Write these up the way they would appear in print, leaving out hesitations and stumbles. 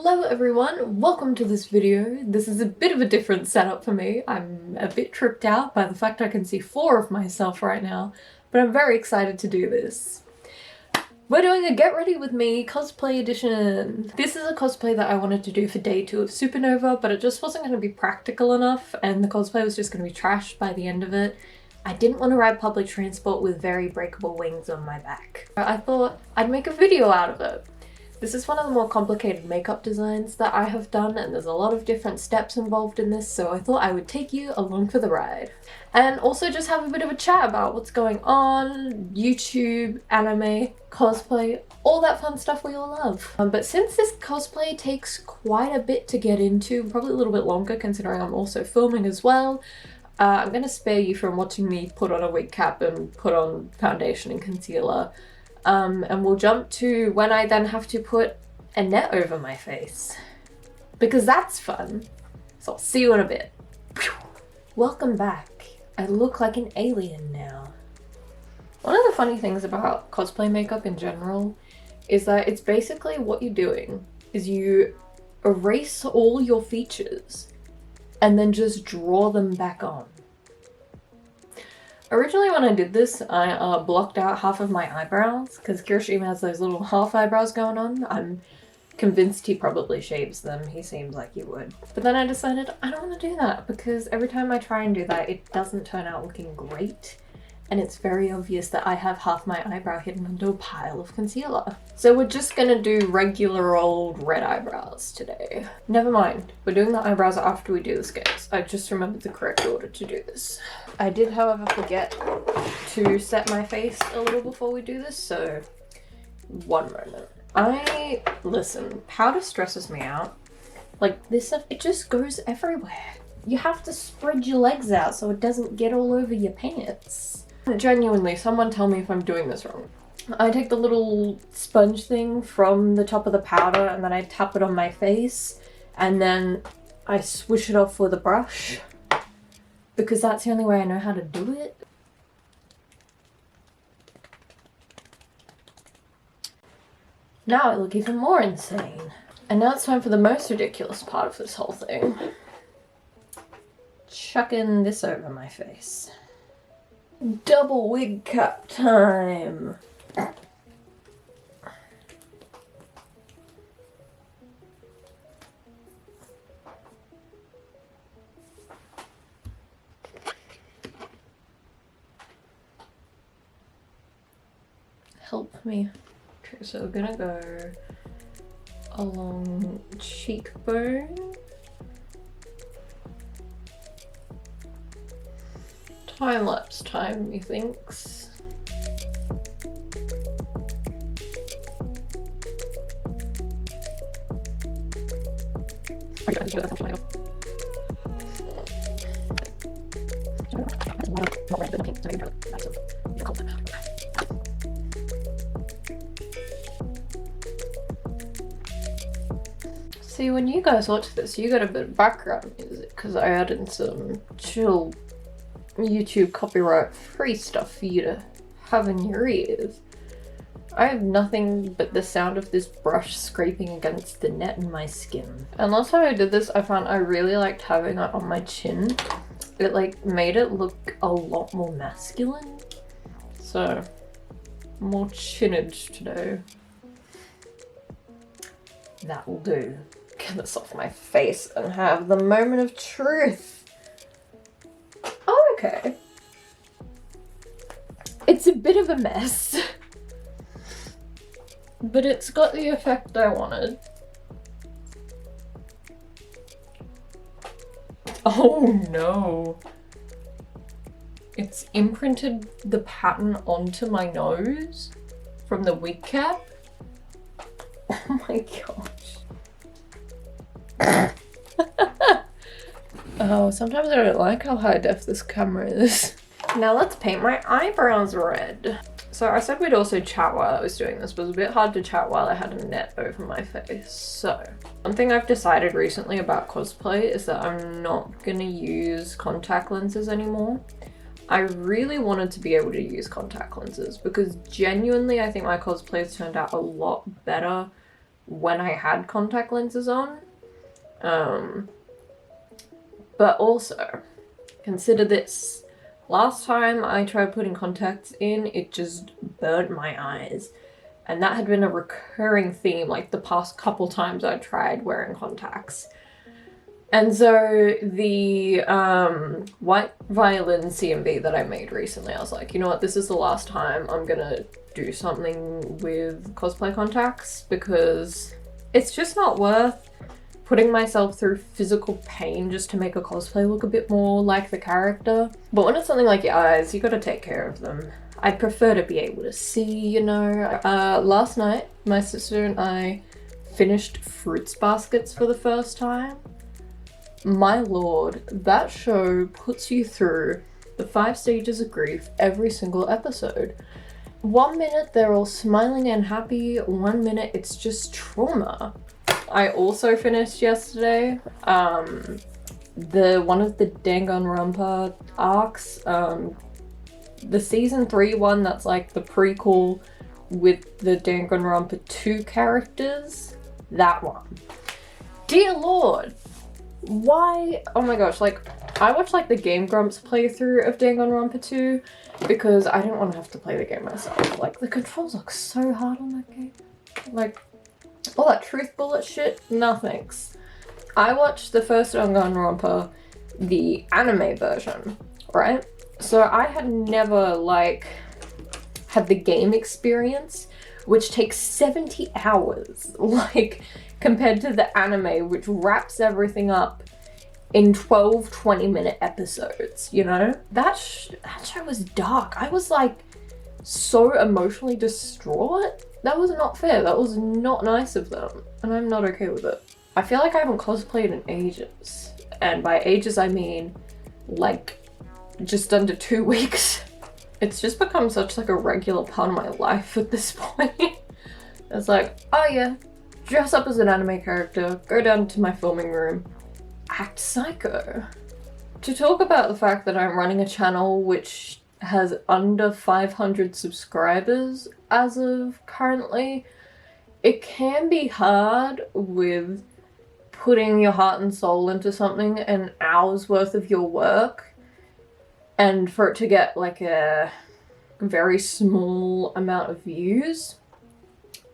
Hello everyone, welcome to this video. This is a bit of a different setup for me. I'm a bit tripped out by the fact I can see 4 of myself right now, but I'm very excited to do this. We're doing a Get Ready With Me cosplay edition. This is a cosplay that I wanted to do for day 2 of Supernova, but it just wasn't going to be practical enough and the cosplay was just going to be trashed by the end of it. I didn't want to ride public transport with very breakable wings on my back. I thought I'd make a video out of it. This is one of the more complicated makeup designs that I have done, and there's a lot of different steps involved in this, so I thought I would take you along for the ride. And also just have a bit of a chat about what's going on, YouTube, anime, cosplay, all that fun stuff we all love. But since this cosplay takes quite a bit to get into, probably a little bit longer considering I'm also filming as well, I'm gonna spare you from watching me put on a wig cap and put on foundation and concealer. And we'll jump to when I then have to put a net over my face. Because that's fun. So I'll see you in a bit. Welcome back. I look like an alien now. One of the funny things about cosplay makeup in general is that it's basically what you're doing is you erase all your features and then just draw them back on. Originally when I did this, I blocked out half of my eyebrows because Kirishima has those little half eyebrows going on. I'm convinced he probably shaves them. He seems like he would. But then I decided I don't want to do that because every time I try and do that, it doesn't turn out looking great. And it's very obvious that I have half my eyebrow hidden under a pile of concealer. So we're just gonna do regular old red eyebrows today. Never mind, we're doing the eyebrows after we do the scales. I just remembered the correct order to do this. I did, however, forget to set my face a little before we do this, so one moment. Listen, powder stresses me out. Like this stuff, it just goes everywhere. You have to spread your legs out so it doesn't get all over your pants. Genuinely, someone tell me if I'm doing this wrong. I take the little sponge thing from the top of the powder and then I tap it on my face and then I swish it off with a brush because that's the only way I know how to do it. Now I look even more insane. And now it's time for the most ridiculous part of this whole thing. Chucking this over my face. Double wig cap time! Help me. Okay, so we're gonna go along cheekbone. Time-lapse time, methinks. See, when you guys watch this, you got a bit of background music because I added some chill YouTube copyright free stuff for you to have in your ears. I have nothing but the sound of this brush scraping against the net in my skin. And last time I did this, I found I really liked having it on my chin. It like made it look a lot more masculine. So, more chinage today. That will do. Get this off my face and have the moment of truth. Oh, okay. It's a bit of a mess, but it's got the effect I wanted. Oh no. It's imprinted the pattern onto my nose from the wig cap. Oh my gosh. Oh, sometimes I don't like how high def this camera is. Now let's paint my eyebrows red. So I said we'd also chat while I was doing this, but it was a bit hard to chat while I had a net over my face. So, one thing I've decided recently about cosplay is that I'm not gonna use contact lenses anymore. I really wanted to be able to use contact lenses because genuinely I think my cosplays turned out a lot better when I had contact lenses on. But also, consider this. Last time I tried putting contacts in, it just burnt my eyes. And that had been a recurring theme, like the past couple times I tried wearing contacts. And so the white violin CMV that I made recently, I was like, you know what, this is the last time I'm gonna do something with cosplay contacts, because it's just not worth putting myself through physical pain just to make a cosplay look a bit more like the character. But when it's something like your eyes, you gotta take care of them. I'd prefer to be able to see, you know. Last night, my sister and I finished Fruits Baskets for the first time. My lord, that show puts you through the 5 stages of grief every single episode. 1 minute they're all smiling and happy, 1 minute it's just trauma. I also finished yesterday one of the Danganronpa arcs, the season 3 one that's like the prequel with the Danganronpa 2 characters. That one. Dear lord, why? Oh my gosh, like I watched like the Game Grumps playthrough of Danganronpa 2 because I didn't want to have to play the game myself. Like the controls look so hard on that game. Like all that truth bullet shit, no thanks. I watched the first Danganronpa, the anime version, right? So I had never like had the game experience, which takes 70 hours, like compared to the anime, which wraps everything up in 12 20-minute episodes, you know? That show was dark. I was like so emotionally distraught. That was not fair. That was not nice of them, and I'm not okay with it. I feel like I haven't cosplayed in ages, and by ages I mean like just under 2 weeks. It's just become such like a regular part of my life at this point. It's like, oh yeah, dress up as an anime character, go down to my filming room, act psycho. To talk about the fact that I'm running a channel which has under 500 subscribers as of currently, it can be hard with putting your heart and soul into something, an hour's worth of your work, and for it to get like a very small amount of views.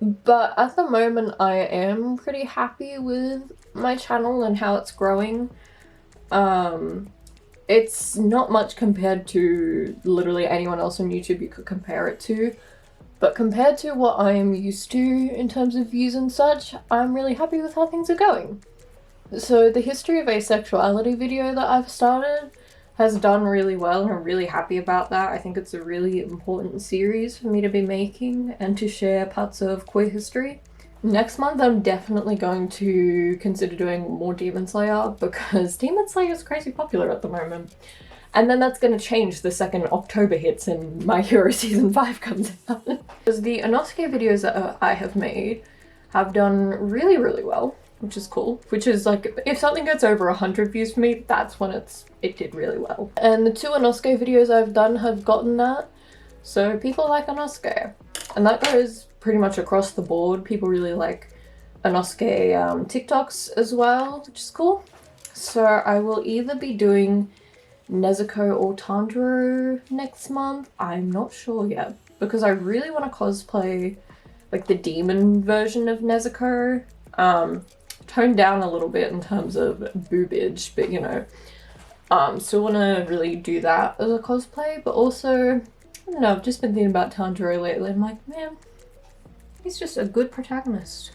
But at the moment I am pretty happy with my channel and how it's growing. It's not much compared to literally anyone else on YouTube you could compare it to, but compared to what I am used to in terms of views and such, I'm really happy with how things are going. So the history of asexuality video that I've started has done really well, and I'm really happy about that. I think it's a really important series for me to be making and to share parts of queer history. Next month I'm definitely going to consider doing more Demon Slayer, because Demon Slayer is crazy popular at the moment. And then that's going to change the second October hits and My Hero Season 5 comes out. Because the Inosuke videos that I have made have done really, really well, which is cool. Which is like, if something gets over 100 views for me, that's when it did really well. And the 2 Inosuke videos I've done have gotten that. So people like Inosuke. And that goes pretty much across the board. People really like Inosuke TikToks as well, which is cool. So I will either be doing Nezuko or Tanjiro next month. I'm not sure yet, because I really want to cosplay like the demon version of Nezuko. Toned down a little bit in terms of boobage, but you know, still want to really do that as a cosplay. But also, I don't know, I've just been thinking about Tanjiro lately. I'm like, man, he's just a good protagonist.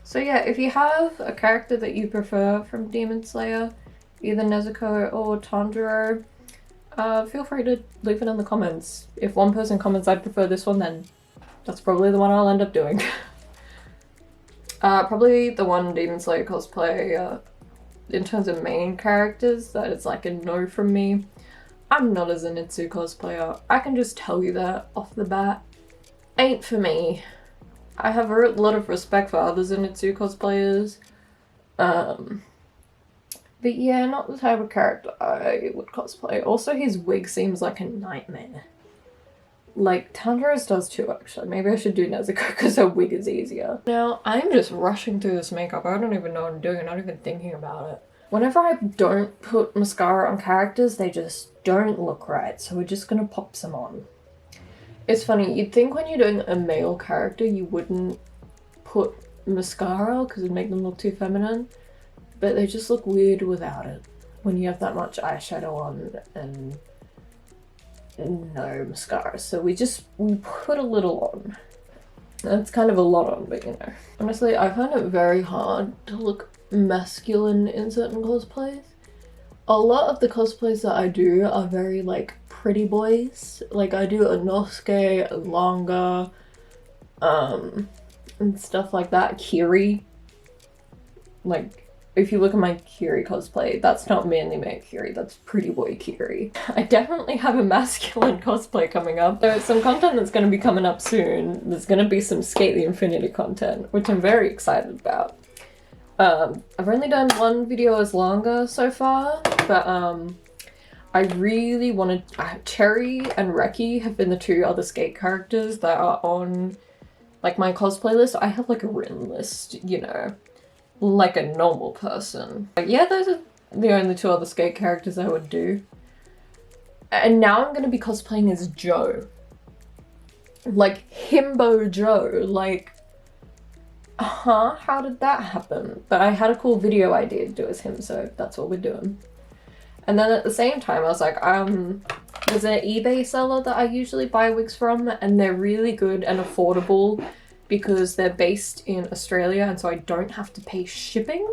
So yeah, if you have a character that you prefer from Demon Slayer, either Nezuko or Tanjiro, feel free to leave it in the comments. If one person comments I prefer this one, then that's probably the one I'll end up doing. Probably the one Demon Slayer cosplay, in terms of main characters, that is like a no from me. I'm not a Zenitsu cosplayer. I can just tell you that off the bat. Ain't for me. I have a lot of respect for other Zenitsu cosplayers. But yeah, not the type of character I would cosplay. Also, his wig seems like a nightmare. Like, Tanjira's does too, actually. Maybe I should do Nezuko because her wig is easier. Now, I'm just rushing through this makeup. I don't even know what I'm doing. I'm not even thinking about it. Whenever I don't put mascara on characters, they just don't look right. So we're just gonna pop some on. It's funny, you'd think when you're doing a male character, you wouldn't put mascara because it'd make them look too feminine. But they just look weird without it. When you have that much eyeshadow on and no mascara, so we put a little on. That's kind of a lot on, but you know. Honestly, I find it very hard to look masculine in certain cosplays. A lot of the cosplays that I do are very like pretty boys. Like I do Inosuke, Langa, and stuff like that. Kiri. Like, if you look at my Kiri cosplay, that's not manly man Kiri, that's pretty boy Kiri. I definitely have a masculine cosplay coming up. There's some content that's going to be coming up soon. There's going to be some Skate the Infinity content, which I'm very excited about. I've only done one video as Langa so far, but I really wanted... Cherry and Reki have been the two other Skate characters that are on like my cosplay list. I have like a written list, you know, like a normal person. But yeah, those are the only two other Skate characters I would do. And now I'm going to be cosplaying as Joe. Like Himbo Joe. Like, how did that happen? But I had a cool video idea to do as him, so that's what we're doing. And then at the same time, I was like, there's an eBay seller that I usually buy wigs from, and they're really good and affordable because they're based in Australia, and so I don't have to pay shipping.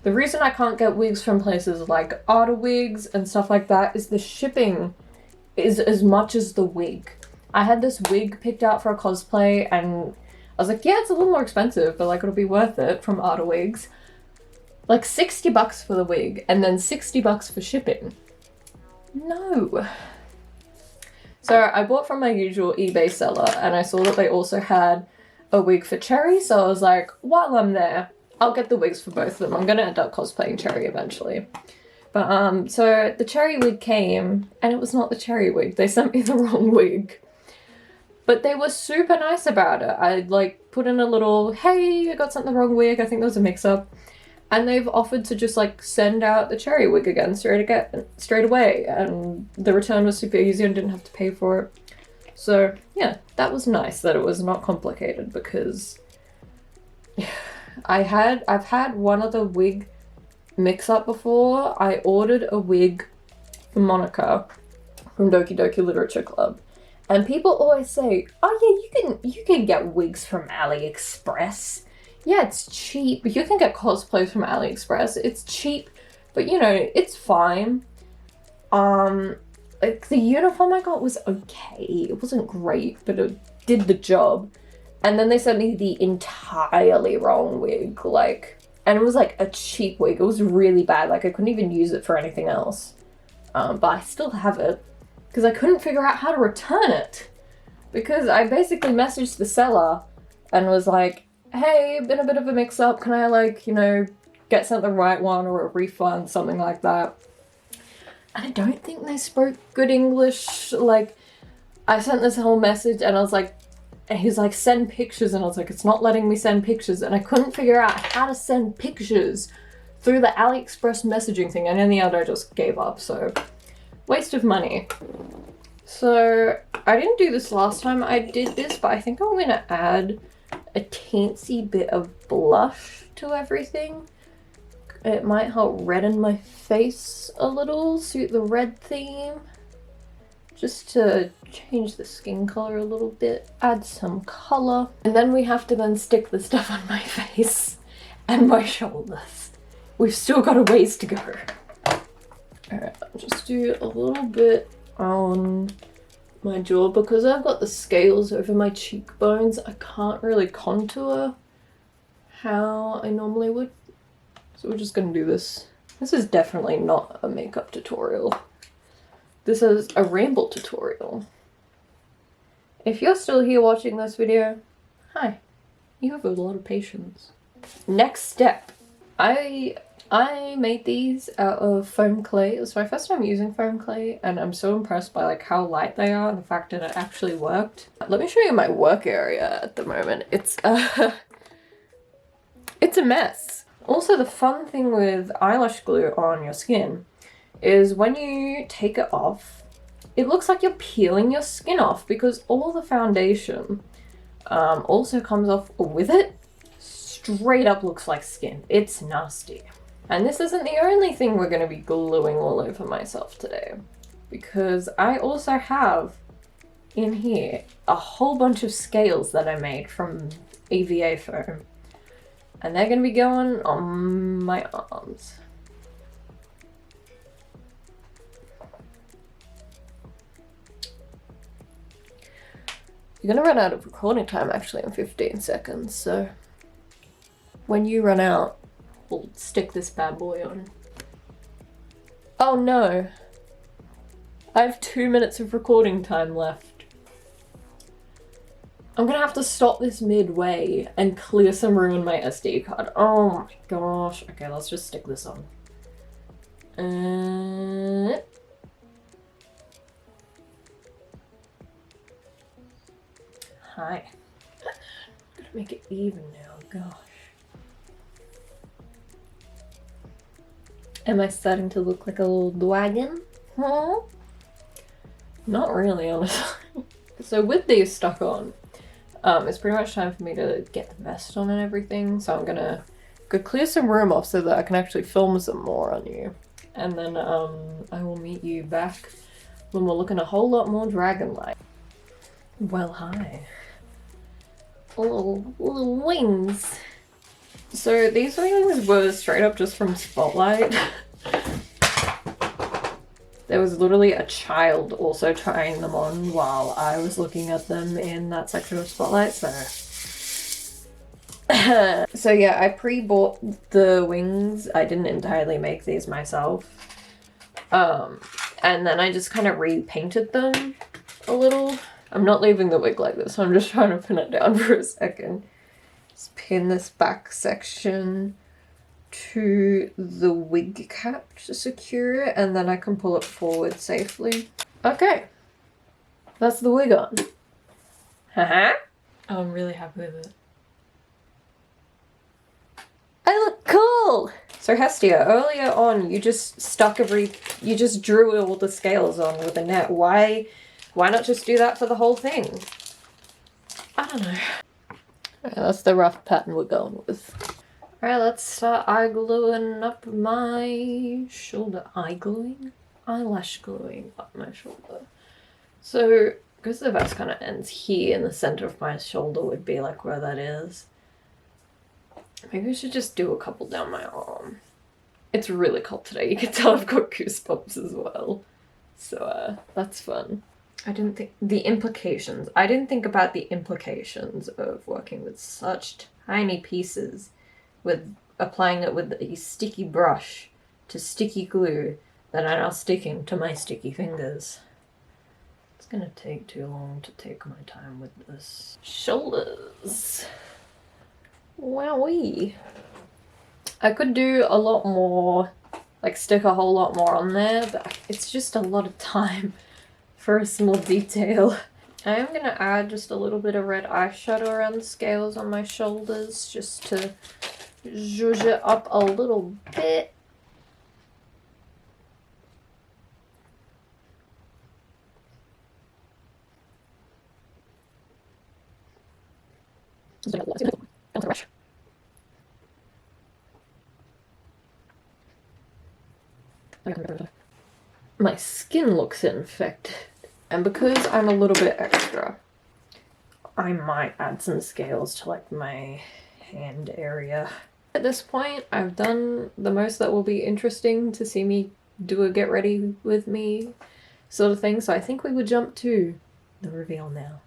The reason I can't get wigs from places like Arta Wigs and stuff like that is the shipping is as much as the wig. I had this wig picked out for a cosplay, and I was like, yeah, it's a little more expensive, but like it'll be worth it, from Arta Wigs. Like $60 for the wig, and then $60 for shipping. No. So I bought from my usual eBay seller, and I saw that they also had a wig for Cherry, so I was like, while I'm there, I'll get the wigs for both of them. I'm gonna end up cosplaying Cherry eventually. But so the Cherry wig came, and it was not the Cherry wig. They sent me the wrong wig. But they were super nice about it. I like put in a little, hey, I got sent the wrong wig, I think there was a mix-up. And they've offered to just like send out the Cherry wig again straight away, and the return was super easy and didn't have to pay for it. So yeah, that was nice that it was not complicated, because I've had one other wig mix up before. I ordered a wig for Monica from Doki Doki Literature Club, and people always say, oh yeah, you can get wigs from AliExpress. Yeah, it's cheap. You can get cosplays from AliExpress. It's cheap, but you know, it's fine. Like the uniform I got was okay. It wasn't great, but it did the job. And then they sent me the entirely wrong wig, like, and it was like a cheap wig. It was really bad. Like I couldn't even use it for anything else. But I still have it because I couldn't figure out how to return it, because I basically messaged the seller and was like, hey, been a bit of a mix-up, can I, like, you know, get sent the right one or a refund, something like that. And I don't think they spoke good English. Like, I sent this whole message and I was like, and he was like, send pictures, and I was like, it's not letting me send pictures, and I couldn't figure out how to send pictures through the AliExpress messaging thing, and in the end I just gave up, so waste of money. So I didn't do this last time I did this, but I think I'm gonna add a teensy bit of blush to everything. It might help redden my face a little, suit the red theme. Just to change the skin color a little bit, add some color. And then we have to then stick the stuff on my face and my shoulders. We've still got a ways to go. Alright, I'll just do a little bit on my jaw, because I've got the scales over my cheekbones. I can't really contour how I normally would. So we're just gonna do this. This is definitely not a makeup tutorial. This is a ramble tutorial. If you're still here watching this video, hi. You have a lot of patience. Next step. I I made these out of foam clay. It was my first time using foam clay, and I'm so impressed by like how light they are and the fact that it actually worked. Let me show you my work area at the moment. It's it's a mess. Also, the fun thing with eyelash glue on your skin is when you take it off, it looks like you're peeling your skin off because all the foundation also comes off with it. Straight up looks like skin. It's nasty. And this isn't the only thing we're going to be gluing all over myself today, because I also have in here a whole bunch of scales that I made from EVA foam, and they're going to be going on my arms. You're going to run out of recording time actually in 15 seconds, so when you run out, we'll stick this bad boy on. Oh no! I have 2 minutes of recording time left. I'm gonna have to stop this midway and clear some room in my SD card. Oh my gosh. Okay, let's just stick this on. Hi. I'm gonna make it even now, gosh. Am I starting to look like a little dragon? Huh? Not really, honestly. So with these stuck on, it's pretty much time for me to get the vest on and everything, so I'm gonna go clear some room off so that I can actually film some more on you. And then I will meet you back when we're looking a whole lot more dragon-like. Well, hi. Little wings. So these wings were straight up just from Spotlight. There was literally a child also trying them on while I was looking at them in that section of Spotlight, so... So yeah, I pre-bought the wings. I didn't entirely make these myself. And then I just kind of repainted them a little. I'm not leaving the wig like this, I'm just trying to pin it down for a second. Just pin this back section to the wig cap to secure it, and then I can pull it forward safely. Okay, that's the wig on. Haha. Oh, I'm really happy with it. I look cool! So Hestia, earlier on you just you just drew all the scales on with a net. Why not just do that for the whole thing? I don't know. Alright, that's the rough pattern we're going with. Alright, let's start eye gluing up my shoulder. Eye gluing? Eyelash gluing up my shoulder. So, because the vest kind of ends here in the center of my shoulder would be like where that is. Maybe I should just do a couple down my arm. It's really cold today. You can tell I've got goosebumps as well. So, that's fun. I didn't think about the implications of working with such tiny pieces, with applying it with a sticky brush to sticky glue that are now sticking to my sticky fingers. It's gonna take too long to take my time with this. Shoulders. Wowee. I could do a lot more, like stick a whole lot more on there, but it's just a lot of time for a small detail. I am gonna add just a little bit of red eyeshadow around the scales on my shoulders just to zhuzh it up a little bit. My skin looks infected, and because I'm a little bit extra, I might add some scales to like my hand area. At this point, I've done the most that will be interesting to see me do a get ready with me sort of thing, so I think we would jump to the reveal now.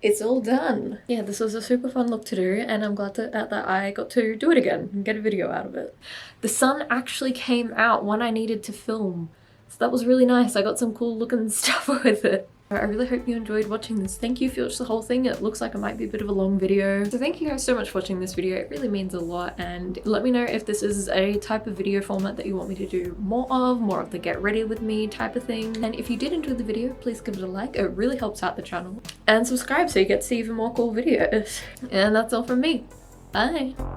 it's all done. Yeah, this was a super fun look to do, and I'm glad that I got to do it again and get a video out of it. The sun actually came out when I needed to film, so that was really nice. I got some cool looking stuff with it. I really hope you enjoyed watching this. Thank you for the whole thing. It looks like it might be a bit of a long video. So thank you guys so much for watching this video. It really means a lot, and let me know if this is a type of video format that you want me to do more of the get ready with me type of thing. And if you did enjoy the video, please give it a like. It really helps out the channel. And subscribe so you get to see even more cool videos. And that's all from me. Bye!